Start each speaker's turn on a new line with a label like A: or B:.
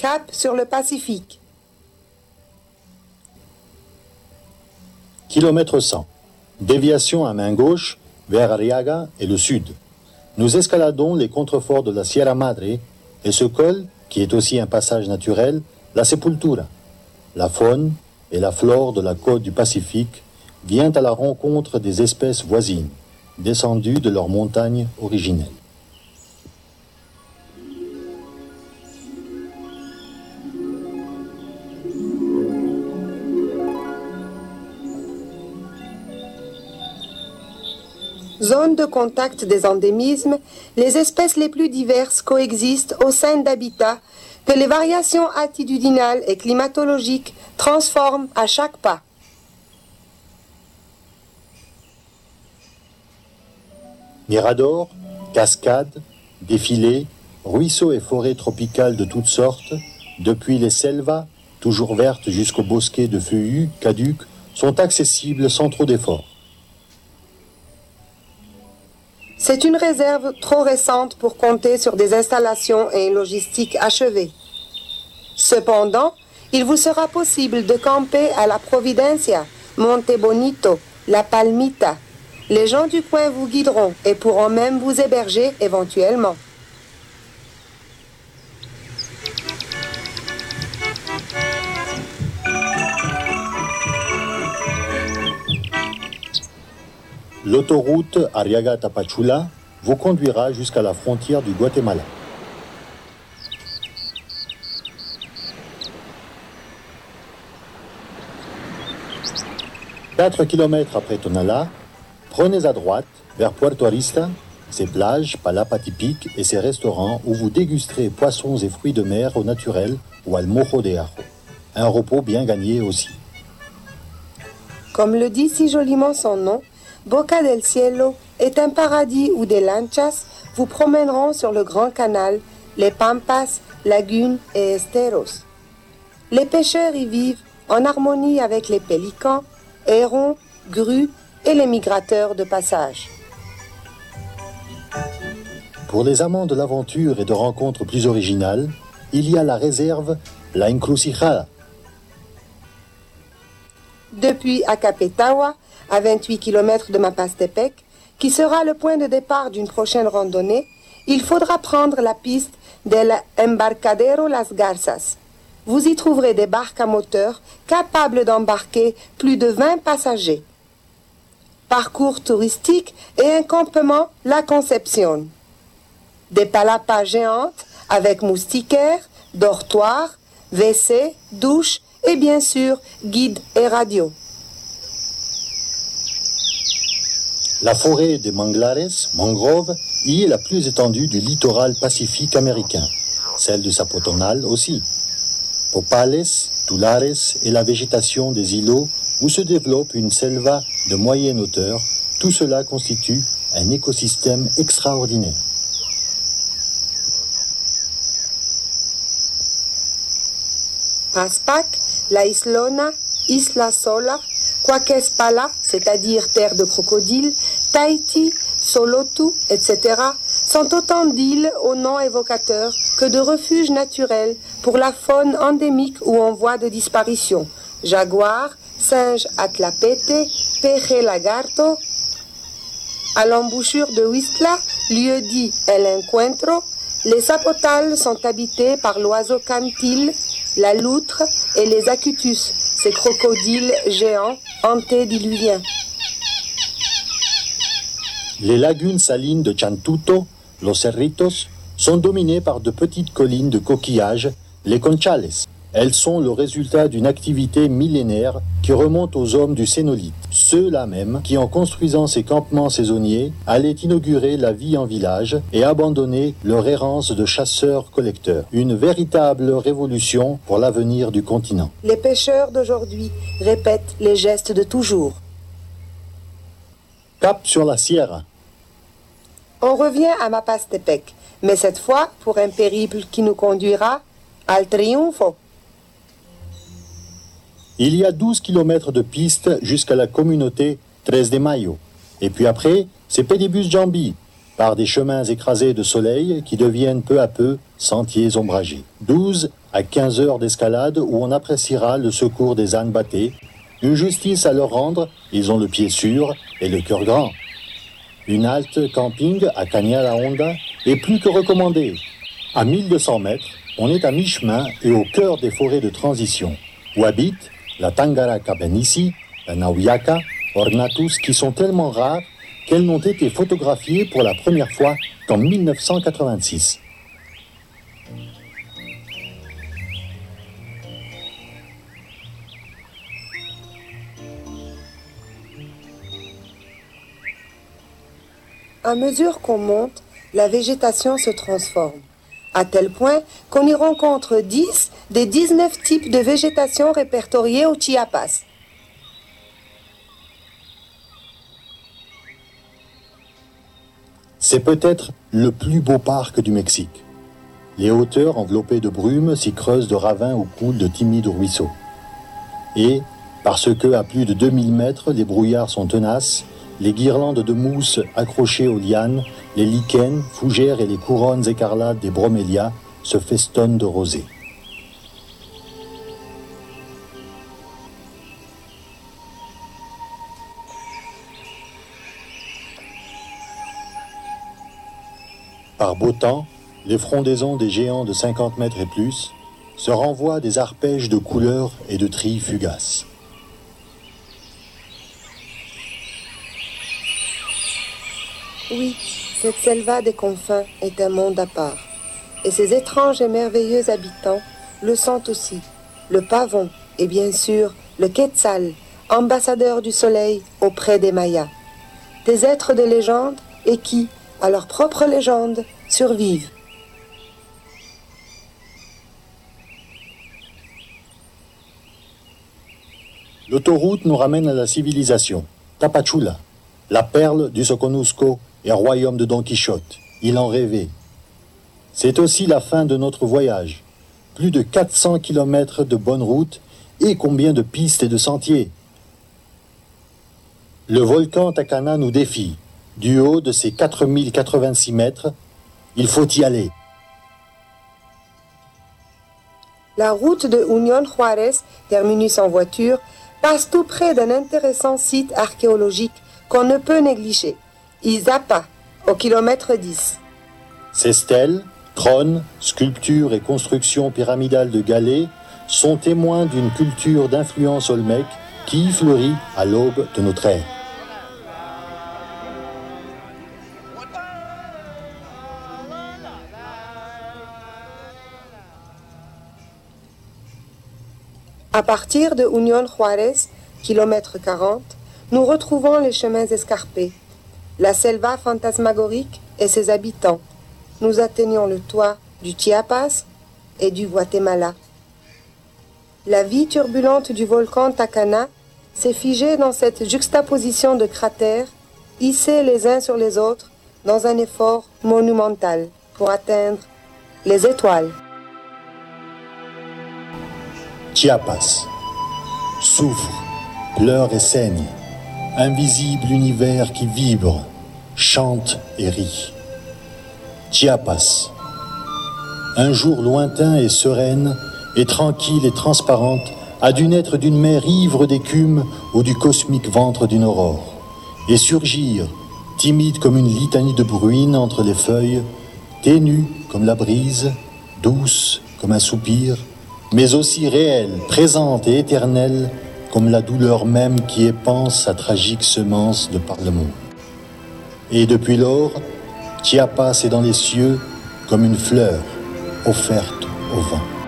A: Cap sur le Pacifique.
B: Kilomètre 100. Déviation à main gauche vers Arriaga et le sud. Nous escaladons les contreforts de la Sierra Madre et ce col, qui est aussi un passage naturel, la Sepultura. La faune et la flore de la côte du Pacifique vient à la rencontre des espèces voisines, descendues de leurs montagnes originelles.
A: Zone de contact des endémismes, les espèces les plus diverses coexistent au sein d'habitats que les variations altitudinales et climatologiques transforment à chaque pas.
B: Miradors, cascades, défilés, ruisseaux et forêts tropicales de toutes sortes, depuis les selvas, toujours vertes jusqu'aux bosquets de feuillus caducs, sont accessibles sans trop d'efforts.
A: C'est une réserve trop récente pour compter sur des installations et une logistique achevée. Cependant, il vous sera possible de camper à la Providencia, Monte Bonito, La Palmita. Les gens du coin vous guideront et pourront même vous héberger éventuellement.
B: L'autoroute Arriaga-Tapachula vous conduira jusqu'à la frontière du Guatemala. « 4 km après Tonalá, prenez à droite vers Puerto Arista, ses plages, palapas typiques et ses restaurants où vous dégusterez poissons et fruits de mer au naturel ou al mojo de ajo. Un repos bien gagné aussi. »
A: Comme le dit si joliment son nom, Boca del Cielo est un paradis où des lanchas vous promèneront sur le grand canal, les pampas, lagunes et esteros. Les pêcheurs y vivent en harmonie avec les pélicans, hérons, grues et les migrateurs de passage.
B: Pour les amants de l'aventure et de rencontres plus originales, il y a la réserve La Encrucijada.
A: Depuis Acapetahua, à 28 km de Mapastepec, qui sera le point de départ d'une prochaine randonnée, il faudra prendre la piste del Embarcadero Las Garzas. Vous y trouverez des barques à moteur capables d'embarquer plus de 20 passagers. Parcours touristique et un campement La Concepción. Des palapas géantes avec moustiquaires, dortoirs, WC, douche et bien sûr guide et radio.
B: La forêt des manglares, mangroves, y est la plus étendue du littoral pacifique américain. Celle du Zapotonal aussi. Popales, tulares et la végétation des îlots où se développe une selva de moyenne hauteur, tout cela constitue un écosystème extraordinaire.
A: Paspac, La Islona, Isla Sola, Quaquespala, c'est-à-dire terre de crocodiles, Tahiti, Solotu, etc., sont autant d'îles aux noms évocateurs que de refuges naturels pour la faune endémique ou en voie de disparition. Jaguar, singe atlapete, peje lagarto. À l'embouchure de Huistla, lieu dit El Encuentro, les Zapotals sont habités par l'oiseau cantil, la loutre et les acutus, ces crocodiles géants antédiluviens.
B: Les lagunes salines de Chantuto, Los Cerritos, sont dominées par de petites collines de coquillages, les conchales. Elles sont le résultat d'une activité millénaire qui remonte aux hommes du Cénolithe, ceux-là même qui, en construisant ces campements saisonniers, allaient inaugurer la vie en village et abandonner leur errance de chasseurs-collecteurs. Une véritable révolution pour l'avenir du continent.
A: Les pêcheurs d'aujourd'hui répètent les gestes de toujours.
B: Cap sur la Sierra.
A: On revient à Mapastepec, mais cette fois pour un périple qui nous conduira al Triunfo.
B: Il y a 12 km de piste jusqu'à la communauté 13 de Mayo. Et puis après, c'est Pédibus Jambi, par des chemins écrasés de soleil qui deviennent peu à peu sentiers ombragés. 12 à 15 heures d'escalade où on appréciera le secours des ânes battés, une justice à leur rendre, ils ont le pied sûr et le cœur grand. Une halte camping à Cañada-Honda est plus que recommandée. À 1200 mètres, on est à mi-chemin et au cœur des forêts de transition, où habitent la Tangara cabenisi, la Nauyaca, Ornatus, qui sont tellement rares qu'elles n'ont été photographiées pour la première fois qu'en 1986.
A: À mesure qu'on monte, la végétation se transforme, à tel point qu'on y rencontre 10 des 19 types de végétation répertoriés au Chiapas.
B: C'est peut-être le plus beau parc du Mexique. Les hauteurs enveloppées de brume s'y creusent de ravins où coulent de timides ruisseaux. Et, parce que à plus de 2000 mètres, les brouillards sont tenaces, les guirlandes de mousse accrochées aux lianes, les lichens, fougères et les couronnes écarlates des bromélias se festonnent de rosée. Par beau temps, les frondaisons des géants de 50 mètres et plus se renvoient des arpèges de couleurs et de trilles fugaces.
A: Oui, cette selva des confins est un monde à part. Et ses étranges et merveilleux habitants le sont aussi. Le pavon et bien sûr le quetzal, ambassadeur du soleil auprès des Mayas. Des êtres de légende et qui, à leur propre légende, survivent.
B: L'autoroute nous ramène à la civilisation. Tapachula, la perle du Soconusco et royaume de Don Quichotte. Il en rêvait. C'est aussi la fin de notre voyage. Plus de 400 kilomètres de bonne route et combien de pistes et de sentiers. Le volcan Tacana nous défie. Du haut de ses 4086 mètres, il faut y aller.
A: La route de Unión Juárez, terminus en voiture, passe tout près d'un intéressant site archéologique qu'on ne peut négliger. Izapa, au kilomètre 10.
B: Ces stèles, trônes, sculptures et constructions pyramidales de galets sont témoins d'une culture d'influence olmèque qui y fleurit à l'aube de notre ère.
A: À partir de Unión Juárez, kilomètre 40, nous retrouvons les chemins escarpés, la selva fantasmagorique et ses habitants. Nous atteignons le toit du Chiapas et du Guatemala. La vie turbulente du volcan Tacana s'est figée dans cette juxtaposition de cratères, hissés les uns sur les autres dans un effort monumental pour atteindre les étoiles.
B: Chiapas souffre, pleure et saigne, invisible univers qui vibre, chante et rit. Chiapas, un jour lointain et sereine, et tranquille et transparente, a dû naître d'une mer ivre d'écume ou du cosmique ventre d'une aurore, et surgir, timide comme une litanie de bruine entre les feuilles, ténue comme la brise, douce comme un soupir, mais aussi réelle, présente et éternelle comme la douleur même qui épanse sa tragique semence de par le monde. Et depuis lors, Chiapas est dans les cieux comme une fleur offerte au vent.